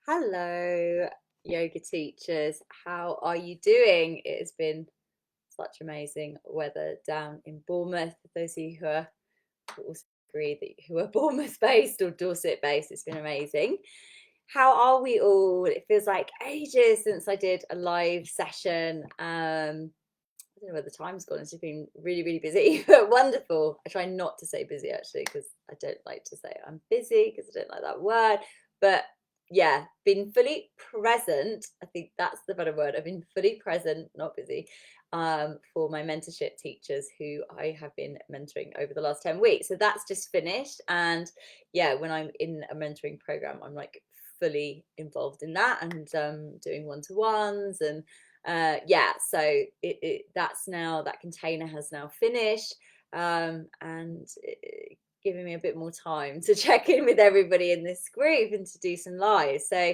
Hello, yoga teachers. How are you doing? It has been such amazing weather down in Bournemouth. Those of you who also agree that who are Bournemouth based or Dorset based, it's been amazing. How are we all? It feels like ages since I did a live session. I don't know where the time's gone. It's just been really, really busy, but wonderful. I try not to say busy actually because I don't like to say I'm busy because I don't like that word. But yeah, been fully present. I think that's the better word. I've been fully present, not busy, for my mentorship teachers who I have been mentoring over the last 10 weeks. So that's just finished. And yeah, when I'm in a mentoring program, I'm like fully involved in that and doing one-to-ones and yeah, so that's now, that container has now finished, and giving me a bit more time to check in with everybody in this group and to do some lives. So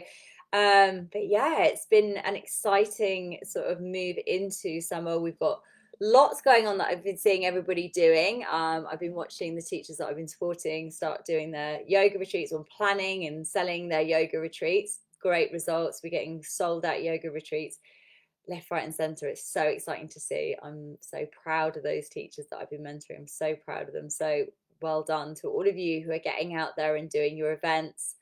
but yeah, it's been an exciting sort of move into summer. We've got lots going on that I've been seeing everybody doing. I've been watching the teachers that I've been supporting start doing their yoga retreats, or planning and selling their yoga retreats. Great results. We're getting sold out yoga retreats left, right, and centre. It's so exciting to see. I'm so proud of those teachers that I've been mentoring. I'm so proud of them. So well done to all of you who are getting out there and doing your events,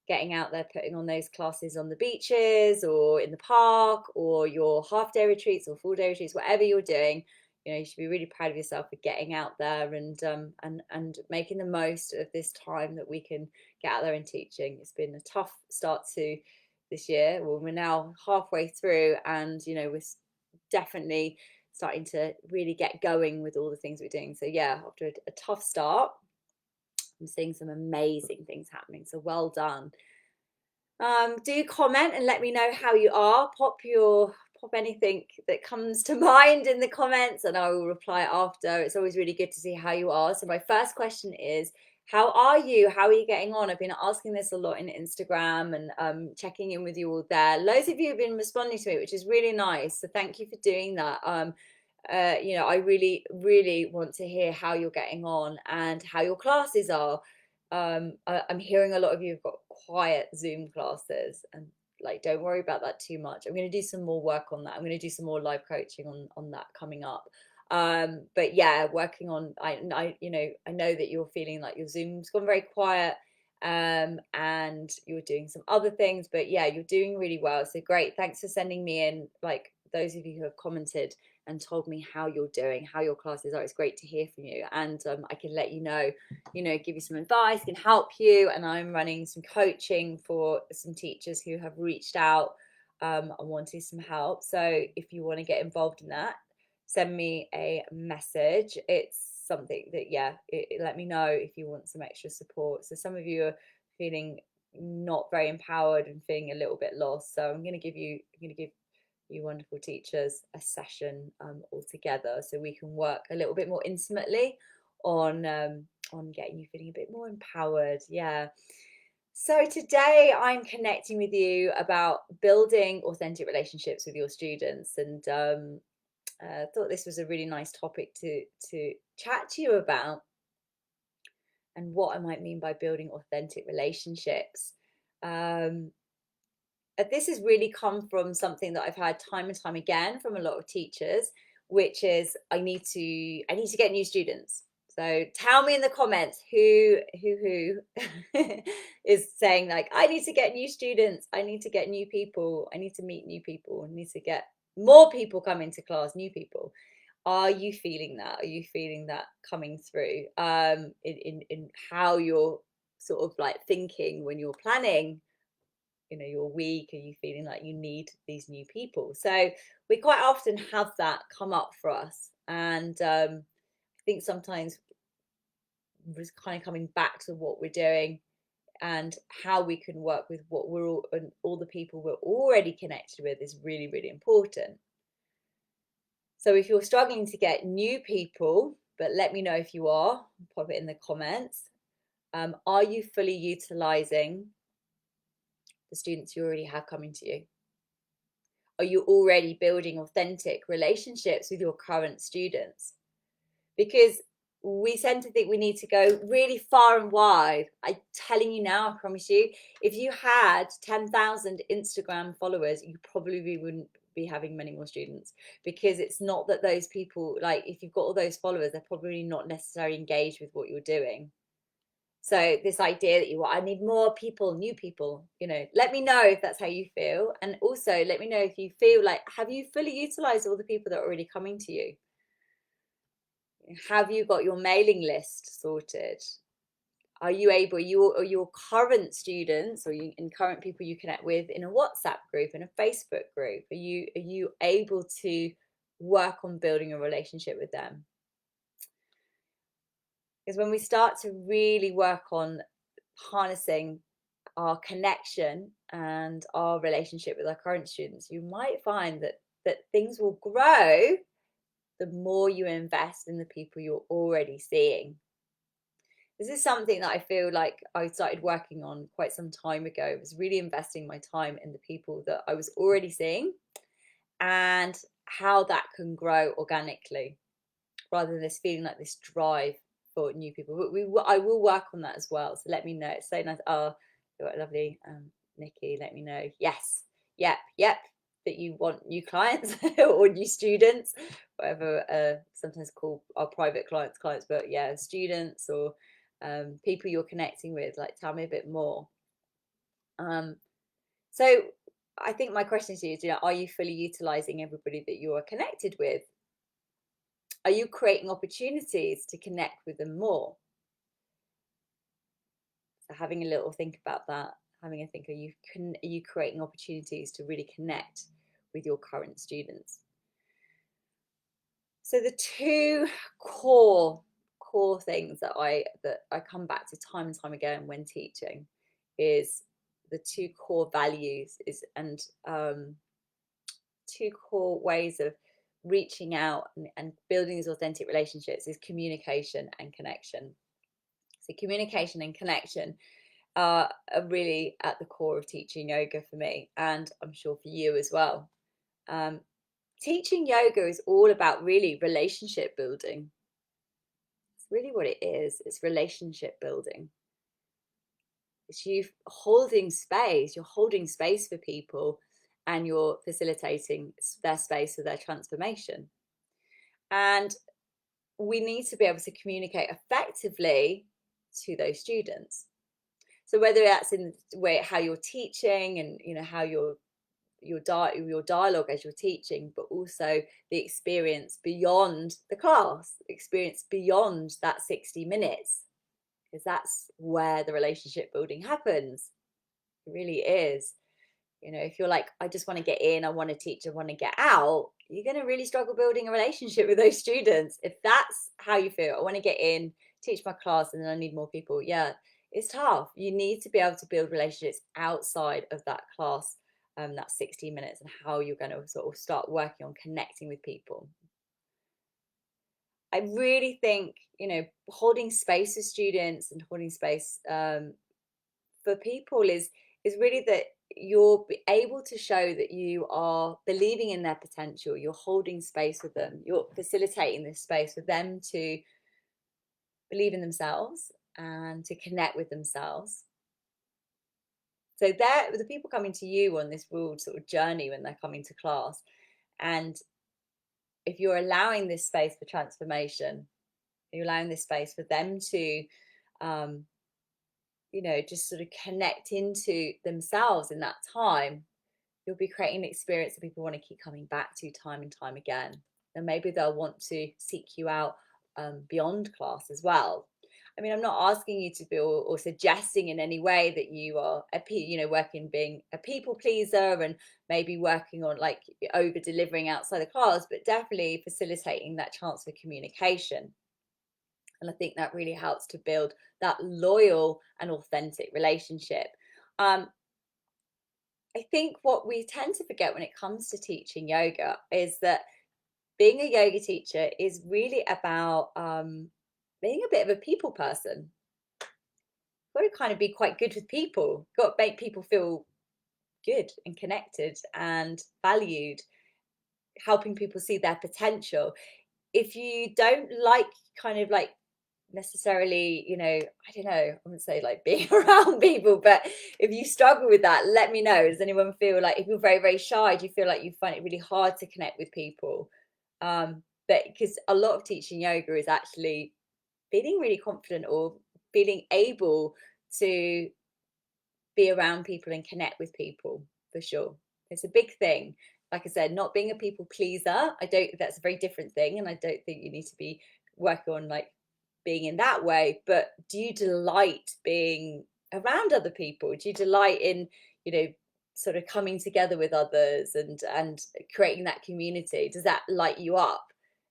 getting out there, putting on those classes on the beaches or in the park, or your half-day retreats or full-day retreats, whatever you're doing. You know, you should be really proud of yourself for getting out there and making the most of this time that we can get out there and teaching. It's been a tough start to this year. Well, we're now halfway through, and you know, we're definitely starting to really get going with all the things we're doing. So yeah, after a tough start, I'm seeing some amazing things happening. So well done. Do comment and let me know how you are. Pop anything that comes to mind in the comments and I will reply after. It's always really good to see how you are. So my first question is, how are you? How are you getting on? I've been asking this a lot in Instagram and checking in with you all there. Loads of you have been responding to it, which is really nice. So thank you for doing that. You know, I really, really want to hear how you're getting on and how your classes are. I'm hearing a lot of you have got quiet Zoom classes, and like, don't worry about that too much. I'm going to do some more work on that. I'm going to do some more live coaching on that coming up. But yeah, working on, you know, I know that you're feeling like your Zoom's gone very quiet, and you're doing some other things, but yeah, you're doing really well. So great. Thanks for sending me in, like those of you who have commented and told me how you're doing, how your classes are. It's great to hear from you, and I can let you know, give you some advice, can help you. And I'm running some coaching for some teachers who have reached out and wanting some help. So if you want to get involved in that, send me a message. It's something that, yeah, let me know if you want some extra support. So some of you are feeling not very empowered and feeling a little bit lost. So I'm going to give you wonderful teachers a session all together, so we can work a little bit more intimately on getting you feeling a bit more empowered. Yeah. So today I'm connecting with you about building authentic relationships with your students, and thought this was a really nice topic to chat to you about, and what I might mean by building authentic relationships. Um, this has really come from something that I've heard time and time again from a lot of teachers, which is I need to get new students. So tell me in the comments who is saying, like, I need to get new students, I need to get new people, I need to meet new people, I need to get more people coming to class, new people. Are you feeling that? Are you feeling that coming through in how you're sort of like thinking when you're planning, your week? Are you feeling like you need these new people? So we quite often have that come up for us, and I think sometimes we're just kind of coming back to what we're doing and how we can work with what we're all, and all the people we're already connected with, is really, really important. So if you're struggling to get new people, but let me know if you are, pop it in the comments. Are you fully utilizing the students you already have coming to you? Are you already building authentic relationships with your current students? Because we tend to think we need to go really far and wide. I'm telling you now, I promise you, if you had 10,000 Instagram followers, you probably wouldn't be having many more students, because it's not that those people, like, if you've got all those followers, they're probably not necessarily engaged with what you're doing. So this idea that I need more people, new people, let me know if that's how you feel. And also let me know if you feel like, have you fully utilized all the people that are already coming to you? Have you got your mailing list sorted? Are you able, your current students, or and current people you connect with in a WhatsApp group, in a Facebook group, are you able to work on building a relationship with them? Because when we start to really work on harnessing our connection and our relationship with our current students, you might find that things will grow the more you invest in the people you're already seeing. This is something that I feel like I started working on quite some time ago. I was really investing my time in the people that I was already seeing, and how that can grow organically, rather than this feeling like this drive for new people. But I will work on that as well. So let me know. It's so nice. Oh, lovely, Nikki. Let me know. Yes, yep. That you want new clients or new students, whatever. Sometimes call our private clients, but yeah, students or people you're connecting with. Like, tell me a bit more. So I think my question to you is, are you fully utilizing everybody that you are connected with? Are you creating opportunities to connect with them more? So having a little think about that, having a think, are you creating opportunities to really connect with your current students? So the two core things that I come back to time and time again when teaching is the two core values and two core ways of reaching out and building these authentic relationships is communication and connection. So communication and connection are really at the core of teaching yoga for me, and I'm sure for you as well. Teaching yoga is all about really relationship building. It's really what it is. It's relationship building. It's you holding space. You're holding space for people, and you're facilitating their space for their transformation. And we need to be able to communicate effectively to those students. So whether that's in the way how you're teaching, and how your dialogue as you're teaching, but also the experience beyond the class, experience beyond that 60 minutes, because that's where the relationship building happens. It really is. If you're like, I just want to get in, I want to teach, I want to get out, you're going to really struggle building a relationship with those students. If that's how you feel, I want to get in, teach my class, and then I need more people. Yeah, it's tough. You need to be able to build relationships outside of that class, that 60 minutes, and how you're going to sort of start working on connecting with people. I really think, holding space for students and holding space for people is really that you're able to show that you are believing in their potential. You're holding space with them. You're facilitating this space for them to believe in themselves and to connect with themselves. So they're the people coming to you on this real sort of journey when they're coming to class. And if you're allowing this space for transformation, you're allowing this space for them to just sort of connect into themselves in that time, you'll be creating an experience that people want to keep coming back to time and time again. And maybe they'll want to seek you out beyond class as well. I mean, I'm not asking you to be or suggesting in any way that you are working being a people pleaser and maybe working on like over delivering outside the class, but definitely facilitating that chance for communication. And I think that really helps to build that loyal and authentic relationship. I think what we tend to forget when it comes to teaching yoga is that being a yoga teacher is really about being a bit of a people person. You've got to kind of be quite good with people. You've got to make people feel good and connected and valued, helping people see their potential. If you don't like kind of like necessarily, I don't know, I wouldn't say like being around people, but if you struggle with that, let me know. Does anyone feel like, if you're very, very shy, do you feel like you find it really hard to connect with people? But because a lot of teaching yoga is actually feeling really confident or feeling able to be around people and connect with people, for sure. It's a big thing. Like I said, not being a people pleaser. I don't, that's a very different thing. And I don't think you need to be working on like being in that way. But do you delight being around other people? Do you delight in, you know, sort of coming together with others and creating that community? Does that light you up?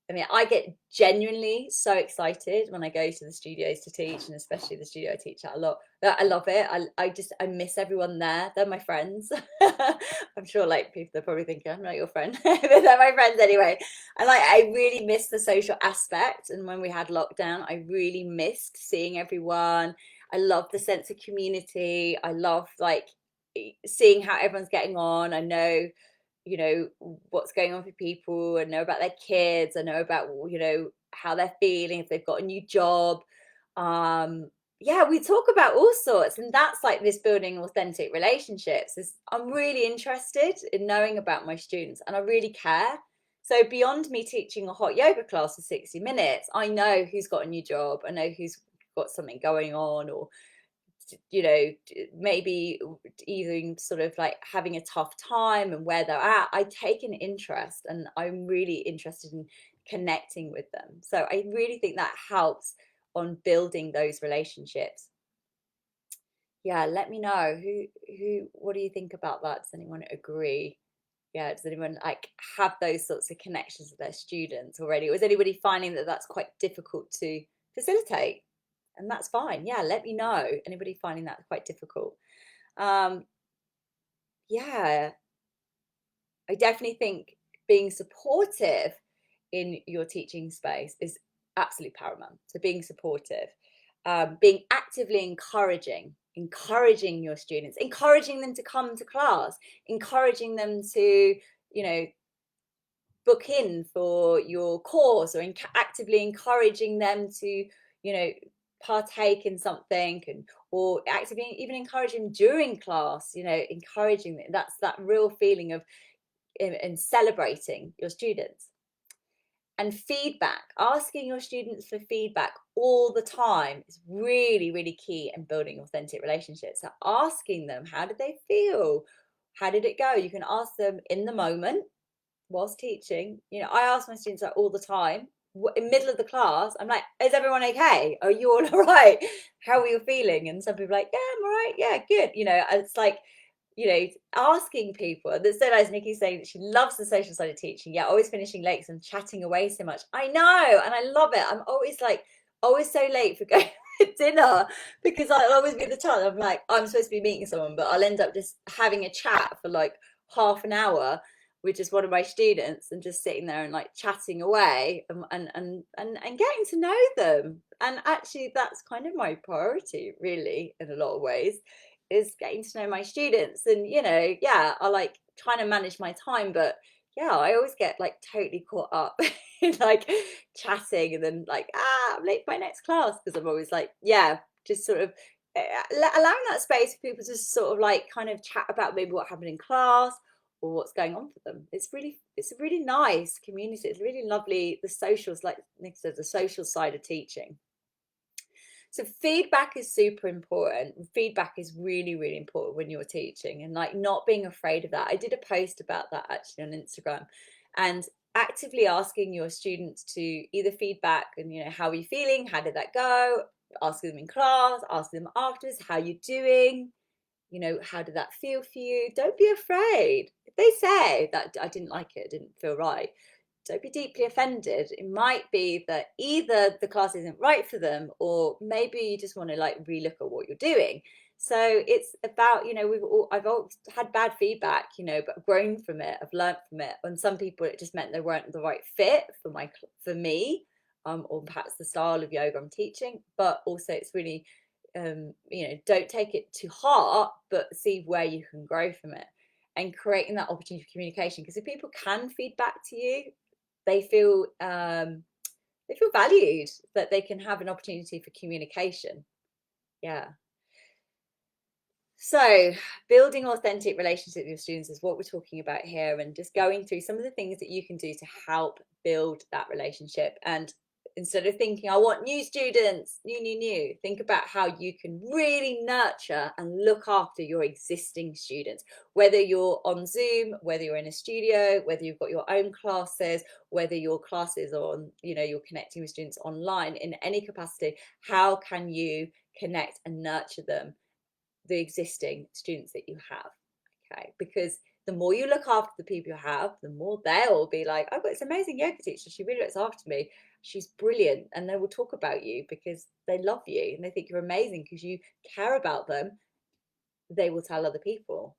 I mean, I get genuinely so excited when I go to the studios to teach, and especially the studio I teach at a lot. I love it. I miss everyone there. They're my friends. I'm sure like people are probably thinking I'm not your friend, but they're my friends anyway. And like I really miss the social aspect. And when we had lockdown, I really missed seeing everyone. I love the sense of community. I love like seeing how everyone's getting on. I know, what's going on for people. I know about their kids. I know about, how they're feeling, if they've got a new job. Yeah, we talk about all sorts, and that's like this building authentic relationships. I'm really interested in knowing about my students, and I really care. So beyond me teaching a hot yoga class for 60 minutes, I know who's got a new job. I know who's got something going on, or maybe even sort of like having a tough time and where they're at. I take an interest, and I'm really interested in connecting with them. So I really think that helps on building those relationships. Yeah, let me know what do you think about that? Does anyone agree? Yeah, does anyone like have those sorts of connections with their students already, or is anybody finding that that's quite difficult to facilitate? And that's fine. Yeah, let me know. Anybody finding that quite difficult? um yeah, I definitely think being supportive in your teaching space is absolutely paramount. So being supportive, being actively encouraging your students, encouraging them to come to class, encouraging them to, book in for your course, or actively encouraging them to, partake in something, or actively even encouraging during class, encouraging them. That's that real feeling of and celebrating your students. And feedback, asking your students for feedback all the time is really, really key in building authentic relationships. So asking them, how did they feel? How did it go? You can ask them in the moment whilst teaching. I ask my students that all the time. In the middle of the class, I'm like, is everyone okay? Are you all right? How are you feeling? And some people are like, yeah, I'm all right. Yeah, good. It's like, asking people. That's so nice. Nikki saying that she loves the social side of teaching. Yeah, always finishing late and chatting away so much. I know, and I love it. I'm always like, always so late for going to dinner, because I'll always be at the time. I'm like, I'm supposed to be meeting someone, but I'll end up just having a chat for like half an hour with just one of my students, and just sitting there and like chatting away, and getting to know them. And actually that's kind of my priority, really, in a lot of ways, is getting to know my students. And yeah, I like trying to manage my time, but yeah, I always get like totally caught up in like chatting, and then like, I'm late for my next class, because I'm always like, yeah, just sort of allowing that space for people to sort of like kind of chat about maybe what happened in class, or what's going on for them. It's a really nice community. It's really lovely. The socials, like Nick said, the social side of teaching. So feedback is super important. Feedback is really, really important when you're teaching, and like not being afraid of that. I did a post about that actually on Instagram, and actively asking your students to either feedback and, how are you feeling? How did that go? Asking them in class, asking them afterwards, how are you doing? How did that feel for you? Don't be afraid. If they say that I didn't like it, it didn't feel right, don't be deeply offended. It might be that either the class isn't right for them, or maybe you just want to like relook at what you're doing. So it's about, I've all had bad feedback, but I've grown from it. I've learned from it. And some people, it just meant they weren't the right fit for me, or perhaps the style of yoga I'm teaching. But also it's really, don't take it to heart, but see where you can grow from it, and creating that opportunity for communication. Because if people can feed back to you, they feel feel valued, that they can have an opportunity for communication. Yeah. So building authentic relationships with your students is what we're talking about here, and just going through some of the things that you can do to help build that relationship. And instead of thinking, I want new students, new, think about how you can really nurture and look after your existing students, whether you're on Zoom, whether you're in a studio, whether you've got your own classes, whether your classes are on, you're connecting with students online in any capacity. How can you connect and nurture them, the existing students that you have? Okay, because the more you look after the people you have, the more they'll be like, I've got this amazing yoga teacher, she really looks after me, she's brilliant. And they will talk about you because they love you and they think you're amazing because you care about them. They will tell other people,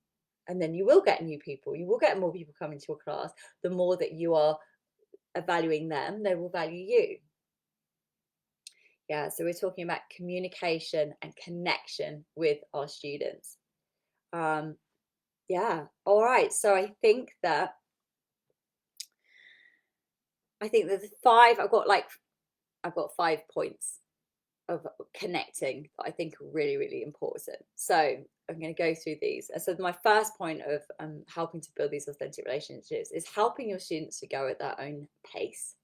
and then you will get new people, you will get more people coming to your class. The more that you are valuing them, they will value you. Yeah, so we're talking about communication and connection with our students. Yeah, all right. So I think that the five, I've got 5 points of connecting that I think are really, really important. So I'm going to go through these. So my first point of helping to build these authentic relationships is helping your students to go at their own pace.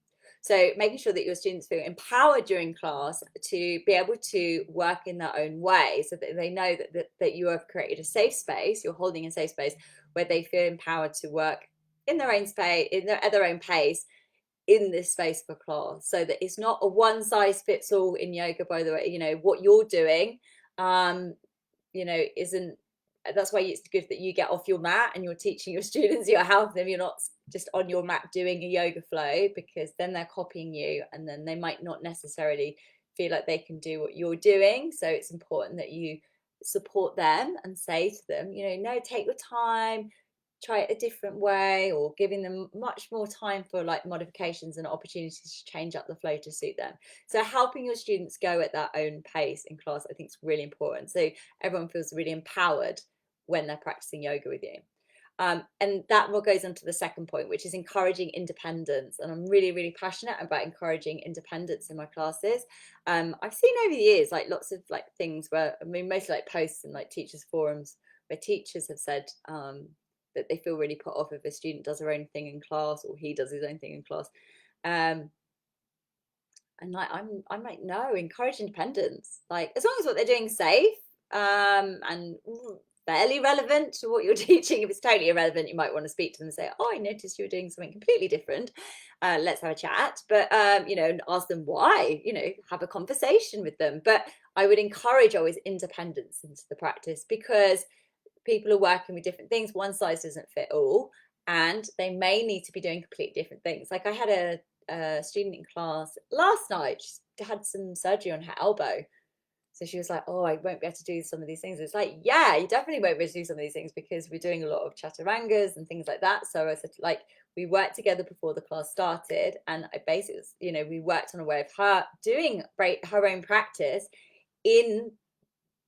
So making sure that your students feel empowered during class to be able to work in their own way, so that they know that you have created a safe space, you're holding a safe space where they feel empowered to work in their own space, at their own pace, in this space for class, so that it's not a one size fits all in yoga. By the way, what you're doing isn't. That's why it's good that you get off your mat and you're teaching your students, you're helping them, you're not just on your mat doing a yoga flow, because then they're copying you and then they might not necessarily feel like they can do what you're doing. So it's important that you support them and say to them, no, take your time, try it a different way, or giving them much more time for like modifications and opportunities to change up the flow to suit them. So helping your students go at their own pace in class, I think, is really important, so everyone feels really empowered when they're practicing yoga with you. And that goes on to the second point, which is encouraging independence. And I'm really, really passionate about encouraging independence in my classes. I've seen over the years like lots of like things where, mostly like posts and like teachers forums where teachers have said that they feel really put off if a student does their own thing in class, or he does his own thing in class. And like I'm like, no, encourage independence. Like, as long as what they're doing is safe and fairly relevant to what you're teaching. If it's totally irrelevant, you might want to speak to them and say, oh, I noticed you were doing something completely different. Let's have a chat. But and ask them why, have a conversation with them. But I would encourage always independence into the practice, because people are working with different things. One size doesn't fit all, and they may need to be doing completely different things. Like I had a student in class last night. She had some surgery on her elbow, so she was like, oh, I won't be able to do some of these things. It's like, yeah, you definitely won't be able to do some of these things, because we're doing a lot of chaturangas and things like that. So I said, like, we worked together before the class started, and I basically, we worked on a way of her doing her own practice in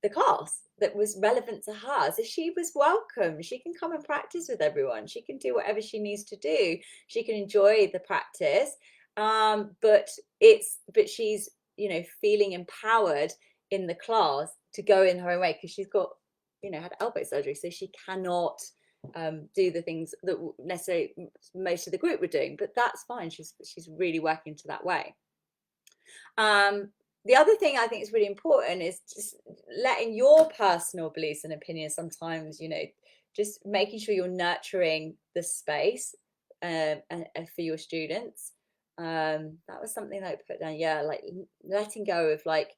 the class that was relevant to her. So she was welcome. She can come and practice with everyone. She can do whatever she needs to do. She can enjoy the practice. But she's, feeling empowered in the class to go in her own way, because she's got, had elbow surgery. So she cannot do the things that necessarily most of the group were doing, but that's fine. She's really working to that way. The other thing I think is really important is just letting your personal beliefs and opinions sometimes, just making sure you're nurturing the space and for your students. That was something that I put down. Yeah, like letting go of like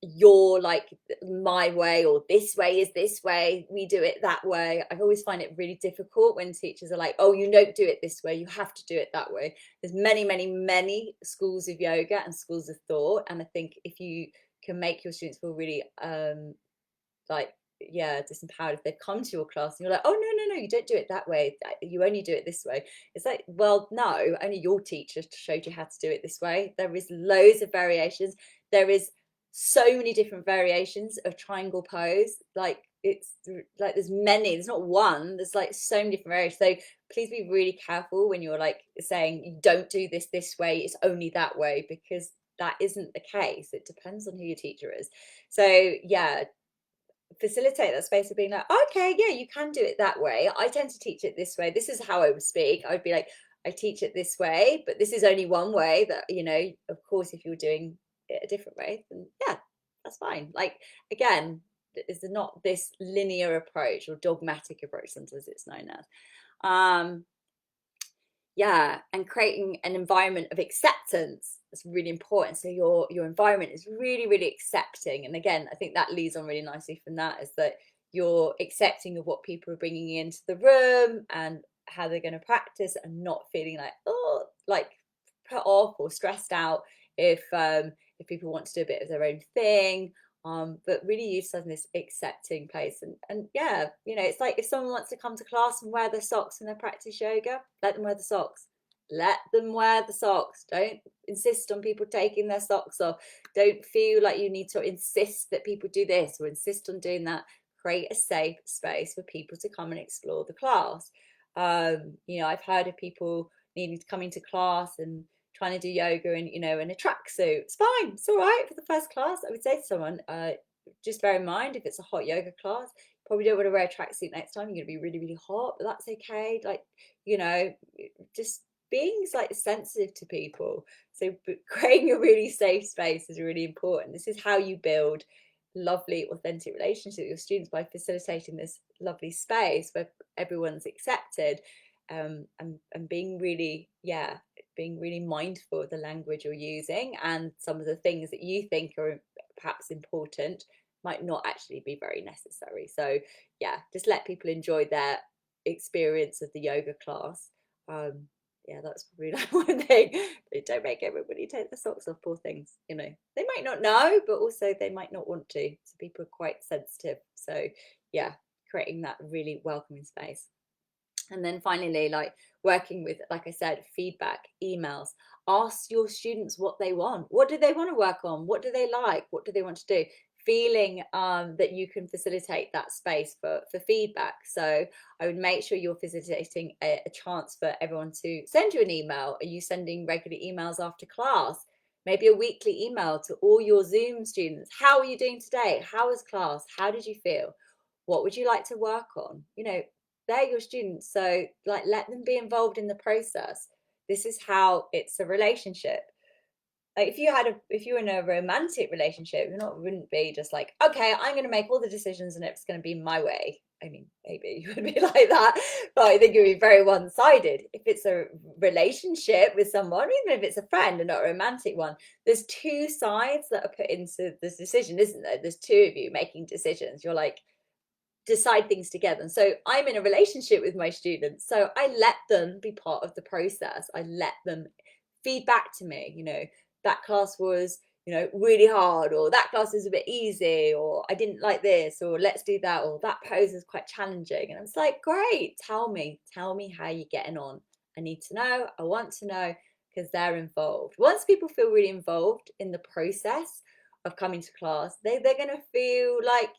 your like my way, or this way is this way, we do it that way. I always find it really difficult when teachers are like, oh, you don't do it this way, you have to do it that way. There's many schools of yoga and schools of thought, and I think if you can make your students feel really disempowered, if they come to your class and you're like, oh, no, you don't do it that way, you only do it this way. It's like, well, no, only your teacher showed you how to do it this way. There is loads of variations. There is so many different variations of triangle pose. Like, it's like there's not one, there's like so many different areas. So please be really careful when you're like saying you don't do this way, it's only that way, because that isn't the case. It depends on who your teacher is. So yeah, facilitate that space of being like, okay, yeah, you can do it that way. I tend to teach it this way. This is how I would speak. I would be like, I teach it this way, but this is only one way. That, of course, if you're doing it a different way, then yeah, that's fine. Like, again, it's not this linear approach or dogmatic approach, sometimes it's known as. Yeah, and creating an environment of acceptance is really important. So your environment is really, really accepting. And again, I think that leads on really nicely from that, is that you're accepting of what people are bringing into the room and how they're going to practice, and not feeling like, oh, like put off or stressed out if people want to do a bit of their own thing. But really utilizing this accepting place. And yeah, it's like if someone wants to come to class and wear their socks and their practice yoga, let them wear the socks. Let them wear the socks. Don't insist on people taking their socks off. Don't feel like you need to insist that people do this or insist on doing that. Create a safe space for people to come and explore the class. I've heard of people needing to come into class and trying to do yoga and in a tracksuit. It's fine. It's all right for the first class. I would say to someone, just bear in mind, if it's a hot yoga class, you probably don't want to wear a tracksuit next time. You're going to be really, really hot, but that's okay. Like, just being like sensitive to people. So creating a really safe space is really important. This is how you build lovely, authentic relationships with your students, by facilitating this lovely space where everyone's accepted, and being really, being really mindful of the language you're using, and some of the things that you think are perhaps important might not actually be very necessary. So yeah, just let people enjoy their experience of the yoga class. Yeah, that's probably like one thing. Don't make everybody take the socks off, poor things. They might not know, but also they might not want to. So people are quite sensitive. So yeah, creating that really welcoming space. And then finally, like working with, like I said, feedback, emails. Ask your students what they want. What do they want to work on? What do they like? What do they want to do? Feeling that you can facilitate that space for feedback. So I would make sure you're facilitating a chance for everyone to send you an email. Are you sending regular emails after class? Maybe a weekly email to all your Zoom students. How are you doing today? How was class? How did you feel? What would you like to work on? They're your students, so like let them be involved in the process. This is how it's a relationship. Like if you were in a romantic relationship, wouldn't be just like, okay, I'm going to make all the decisions and it's going to be my way. I mean, maybe you would be like that, but I think it would be very one-sided. If it's a relationship with someone, even if it's a friend and not a romantic one, there's two sides that are put into this decision, isn't there? There's two of you making decisions. You're like, decide things together. And so I'm in a relationship with my students, so I let them be part of the process. I let them feedback to me, that class was really hard, or that class is a bit easy, or I didn't like this, or let's do that, or that pose is quite challenging. And it's like, great, tell me how you're getting on. I need to know, I want to know, because they're involved. Once people feel really involved in the process of coming to class, they're going to feel like,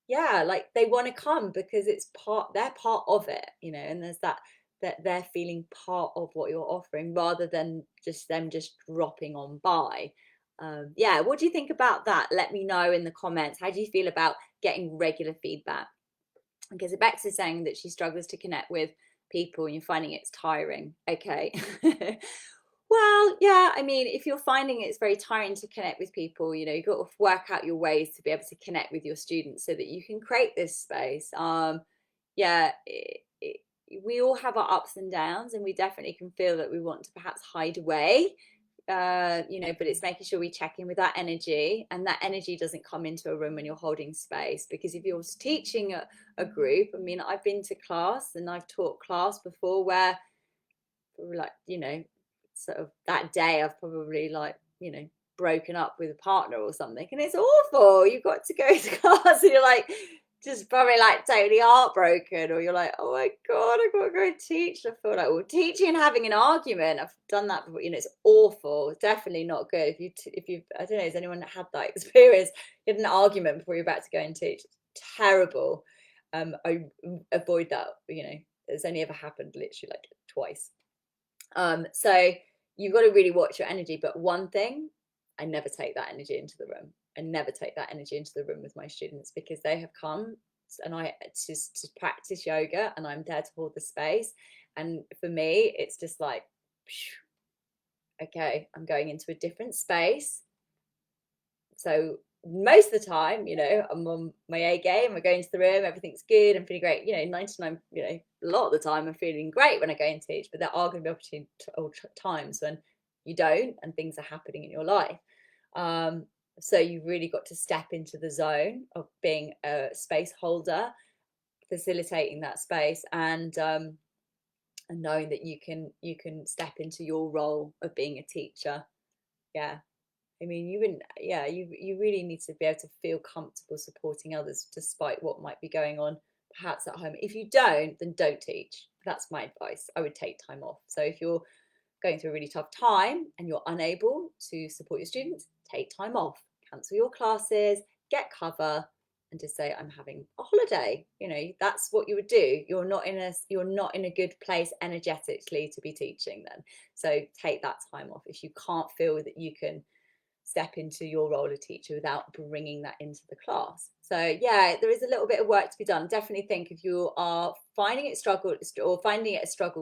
yeah, like they want to come because they're part of it, and there's that they're feeling part of what you're offering, rather than just them just dropping on by. Yeah, what do you think about that? Let me know in the comments. How do you feel about getting regular feedback? Because Bex is saying that she struggles to connect with people and you're finding it's tiring. Okay. Well, yeah, I mean, if you're finding it's very tiring to connect with people, you've got to work out your ways to be able to connect with your students so that you can create this space. Yeah, we all have our ups and downs, and we definitely can feel that we want to perhaps hide away, but it's making sure we check in with that energy, and that energy doesn't come into a room when you're holding space. Because if you're teaching a group, I mean, I've been to class and I've taught class before where, like, sort of that day I've probably like, broken up with a partner or something, and it's awful. You've got to go to class and you're like just probably like totally heartbroken, or you're like, oh my god, I've got to go teach. I feel like, well, teaching and having an argument, I've done that before, it's awful. It's definitely not good. If you I don't know, has anyone had that experience? You had an argument before you're about to go and teach? Terrible. I avoid that. It's only ever happened literally like twice. So you've got to really watch your energy. But one thing, I never take that energy into the room. I never take that energy into the room with my students, because they have come and I to practice yoga, and I'm there to hold the space. And for me, it's just like, okay, I'm going into a different space. So most of the time, I'm on my A game. I go into the room, everything's good, I'm feeling great. 99, a lot of the time I'm feeling great when I go and teach, but there are going to be opportunities or times when you don't, and things are happening in your life. So you've really got to step into the zone of being a space holder, facilitating that space, and knowing that you can step into your role of being a teacher. Yeah. I mean, you wouldn't, yeah, you really need to be able to feel comfortable supporting others despite what might be going on, perhaps at home. If you don't, then don't teach. That's my advice. I would take time off. So if you're going through a really tough time and you're unable to support your students, take time off, cancel your classes, get cover, and just say, I'm having a holiday. That's what you would do. You're not in a good place energetically to be teaching then. So take that time off if you can't feel that you can step into your role of teacher without bringing that into the class. So yeah, there is a little bit of work to be done. Definitely think if you are finding it a struggle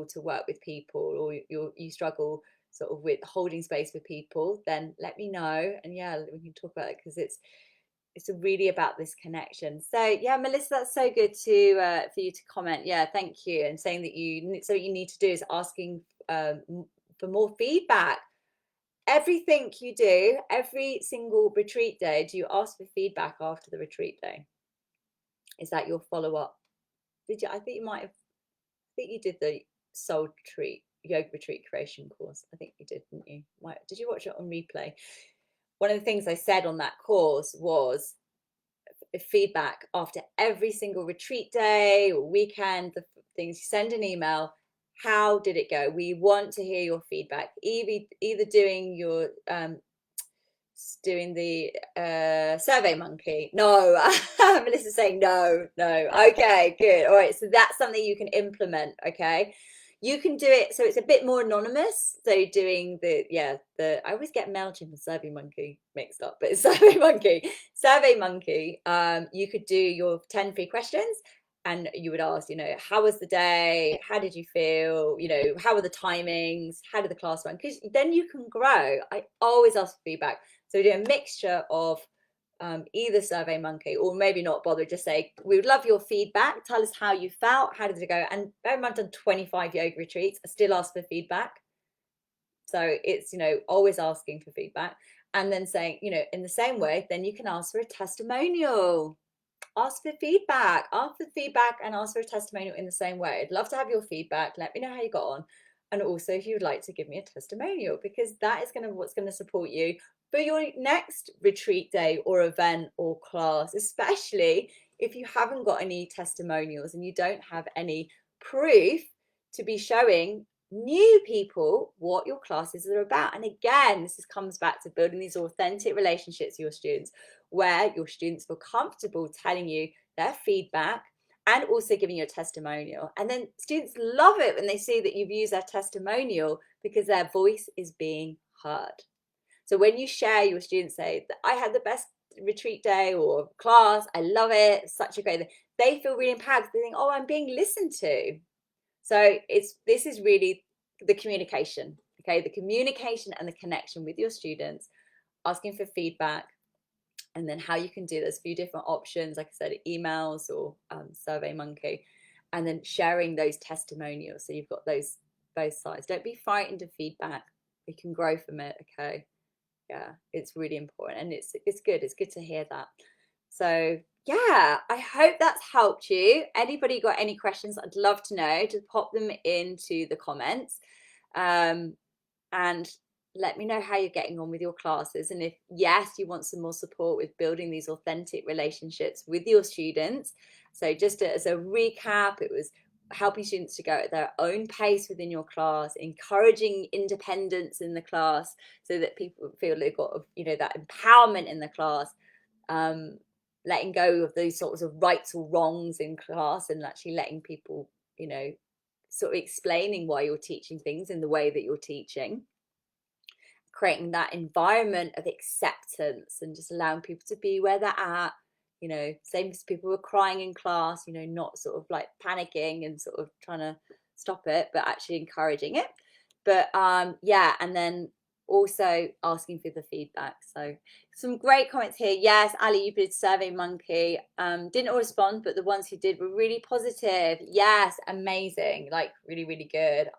to work with people, or you struggle sort of with holding space with people, then let me know, and yeah, we can talk about it, because it's really about this connection. So yeah, Melissa, that's so good to for you to comment. Yeah, thank you. And saying that so what you need to do is asking for more feedback. Everything you do, every single retreat day, do you ask for feedback after the retreat day? Is that your follow-up? Did you? I think you might have. I think you did the Soul Retreat Yoga Retreat Creation course. I think you did, didn't you? Did you watch it on replay? One of the things I said on that course was feedback after every single retreat day or weekend. The things, you send an email. How did it go? We want to hear your feedback. Either doing your doing the Survey Monkey. No. Melissa's saying no. Okay, good. All right, so that's something you can implement. Okay, you can do it so it's a bit more anonymous. So doing the I always get MailChimp and Survey Monkey mixed up, but it's Survey Monkey. You could do your 10 free questions, and you would ask, how was the day? How did you feel? How were the timings? How did the class run? Because then you can grow. I always ask for feedback. So we do a mixture of either Survey Monkey, or maybe not bother, just say, we would love your feedback. Tell us how you felt. How did it go? And bear in mind, I've done 25 yoga retreats. I still ask for feedback. So it's, always asking for feedback. And then saying, in the same way, then you can ask for a testimonial. Ask for feedback. Ask for feedback and ask for a testimonial in the same way. I'd love to have your feedback. Let me know how you got on. And also, if you would like to give me a testimonial, because that is what's going to support you for your next retreat day or event or class, especially if you haven't got any testimonials and you don't have any proof to be showing new people what your classes are about. And again, this comes back to building these authentic relationships with your students, where your students feel comfortable telling you their feedback and also giving you a testimonial. And then students love it when they see that you've used their testimonial, because their voice is being heard. So when you share, your students say that I had the best retreat day or class, I love it, such a great thing. They feel really empowered. They think, oh, I'm being listened to. So this is really the communication, okay? The communication and the connection with your students, asking for feedback, and then how you can do this, few different options, like I said, emails or Survey Monkey, and then sharing those testimonials. So you've got those both sides. Don't be frightened of feedback. You can grow from it, okay? Yeah, it's really important, and it's good. It's good to hear that. So yeah, I hope that's helped you. Anybody got any questions? I'd love to know. Just pop them into the comments, and let me know how you're getting on with your classes. And if yes, you want some more support with building these authentic relationships with your students. So just as a recap, it was helping students to go at their own pace within your class, encouraging independence in the class so that people feel they've got, that empowerment in the class, letting go of those sorts of rights or wrongs in class, and actually letting people, you know, sort of explaining why you're teaching things in the way that you're teaching, creating that environment of acceptance and just allowing people to be where they're at. You know, same as people were crying in class, you know, not sort of like panicking and sort of trying to stop it, but actually encouraging it. But yeah, and then also asking for the feedback. So some great comments here. Yes, Ali, you did Survey Monkey. Didn't all respond, but the ones who did were really positive. Yes, amazing, like really, really good.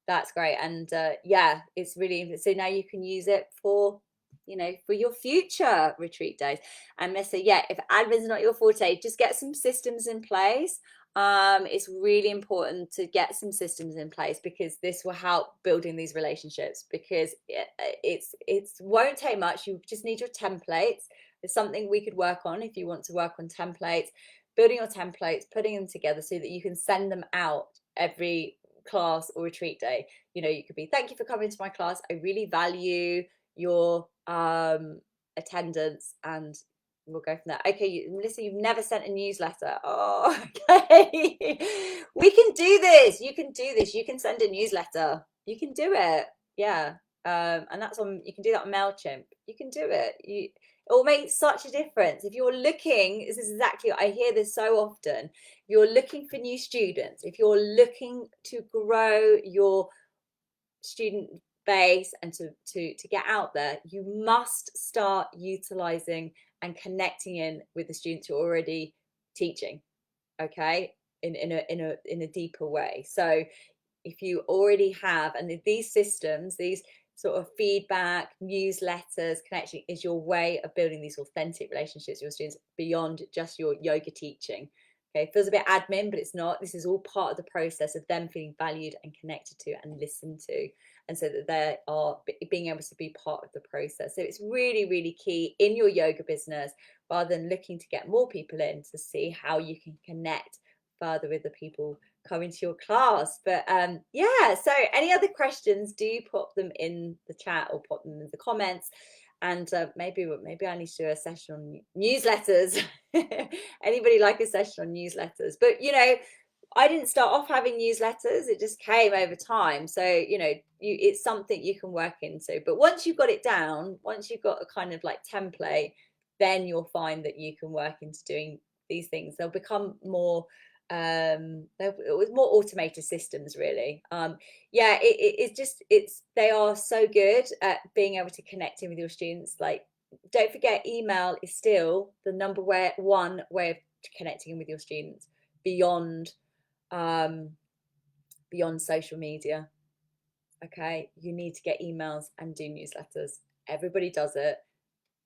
That's great. And yeah, it's really, so now you can use it for, you know, for your future retreat days. And Missa, yeah, if admin's not your forte, just get some systems in place. It's really important to get some systems in place, because this will help building these relationships, because it won't take much. You just need your templates. It's something we could work on if you want to work on templates, building your templates, putting them together so that you can send them out every class or retreat day. You know, you could be, thank you for coming to my class, I really value your attendance, and we'll go from there. Okay, Melissa, you've never sent a newsletter. Oh, okay. We can do this. You can do this. You can send a newsletter. You can do it. Yeah. And that's on, you can do that on MailChimp. You can do it. It will make such a difference. If you're looking, this is exactly, I hear this so often. If you're looking for new students, if you're looking to grow your student base and to get out there, you must start utilizing and connecting in with the students you're already teaching, okay, in a deeper way. So if you already have, and these systems, these sort of feedback, newsletters, connection is your way of building these authentic relationships with your students beyond just your yoga teaching. Okay, it feels a bit admin, but it's not. This is all part of the process of them feeling valued and connected to and listened to, and so that they are being able to be part of the process. So it's really, really key in your yoga business, rather than looking to get more people in, to see how you can connect further with the people coming to your class. But yeah, so any other questions, do pop them in the chat or pop them in the comments. And maybe I need to do a session on newsletters. Anybody like a session on newsletters? But you know, I didn't start off having newsletters, it just came over time. So you know, it's something you can work into. But once you've got it down, once you've got a kind of like template, then you'll find that you can work into doing these things. They'll become more it was more automated systems, really. Yeah, it's just, they are so good at being able to connect in with your students. Like, don't forget, email is still the number one way of connecting in with your students beyond beyond social media. Okay, you need to get emails and do newsletters. Everybody does it.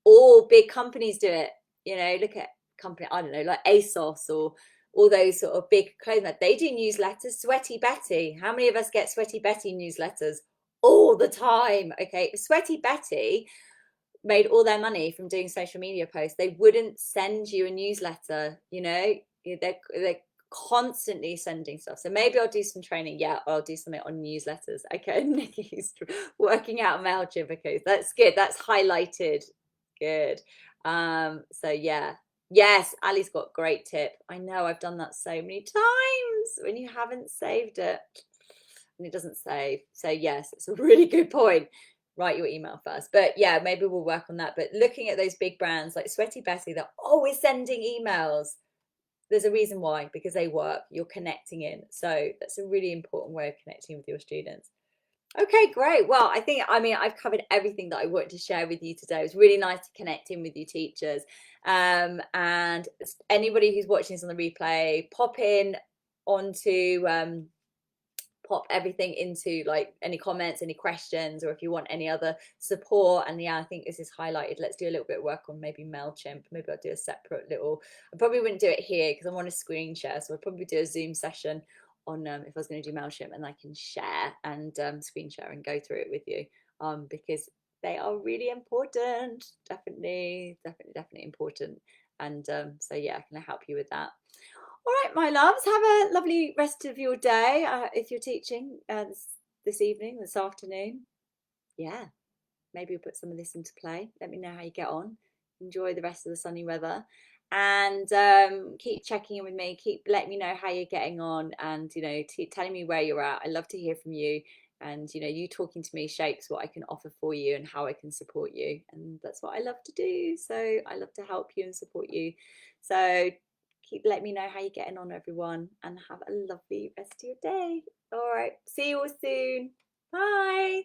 All big companies do it. You know, look at company, I don't know, like ASOS or all those sort of big clothing, they do newsletters. Sweaty Betty, how many of us get Sweaty Betty newsletters? All the time. Okay, if Sweaty Betty made all their money from doing social media posts, they wouldn't send you a newsletter. You know, they're constantly sending stuff. So maybe I'll do some training. Yeah, I'll do something on newsletters. Okay, Nikki's working out MailChimp. Okay, that's good. That's highlighted. Good. So yeah. Yes, Ali's got great tip. I know, I've done that so many times when you haven't saved it and it doesn't save. So yes, it's a really good point. Write your email first. But yeah, maybe we'll work on that. But looking at those big brands like Sweaty Betty, they're always sending emails. There's a reason why, because they work. You're connecting in. So that's a really important way of connecting with your students. Okay, great. Well, I mean, I've covered everything that I wanted to share with you today. It was really nice to connect in with you teachers. And anybody who's watching this on the replay, pop in onto pop everything into like any comments, any questions, or if you want any other support. And yeah, I think this is highlighted. Let's do a little bit of work on maybe MailChimp. Maybe I'll do a separate little, I probably wouldn't do it here because I want to screen share. So I'll probably do a Zoom session on if I was going to do MailChimp, and I can share and screen share and go through it with you, because they are really important. Definitely important. And so yeah, can I help you with that? All right, my loves, have a lovely rest of your day. If you're teaching this evening, this afternoon, yeah, maybe we'll put some of this into play. Let me know how you get on. enjoy the rest of the sunny weather, and keep checking in with me, keep letting me know how you're getting on, and telling me where you're at. I love to hear from you, and you talking to me shapes what I can offer for you and how I can support you, and that's what I love to do. So I love to help you and support you. So keep letting me know how you're getting on, everyone, and have a lovely rest of your day. All right, see you all soon. Bye.